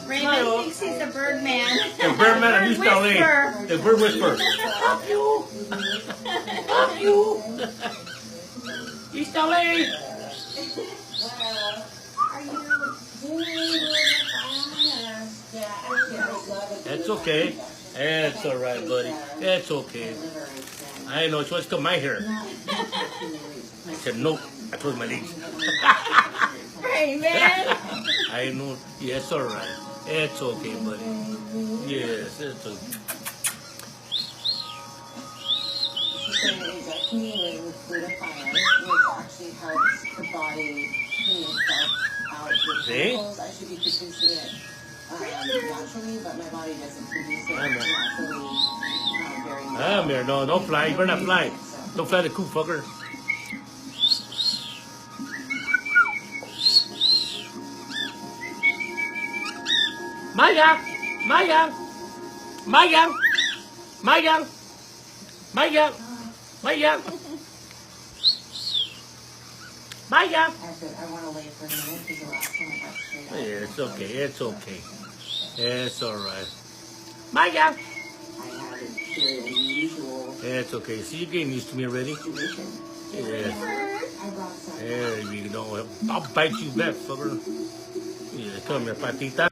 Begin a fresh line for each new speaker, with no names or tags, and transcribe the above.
Raymond thinks he's the bird man.
The bird man and you style
whisperer.
The bird whisperer. Fuck you. Fuck you. You style That's okay. That's all right, buddy. That's okay. I know. So it's still my hair. I said, nope. I closed my legs.
Raymond.
I know. Yeah, it's all right. It's okay, buddy. Yes, it's okay.
Cleaning with glutathione, which actually helps the body clean itself out with chemicals. I should be producing it naturally, but my body doesn't produce it naturally. Very well.
Here. No, don't fly. You better not fly. Don't fly the coop, fucker. Maya! Maya! Maya! Maya! Maya! Maya! Maya!
I want to lay for a minute because the last time I got straight up.
Yeah, it's okay. It's okay. It's all right. Maya!
I had a very unusual
It's okay. See, you're getting used to me already.
situation.
Yeah.
I brought some.
There you go. I'll bite you back, fucker. Yeah, come here, patita.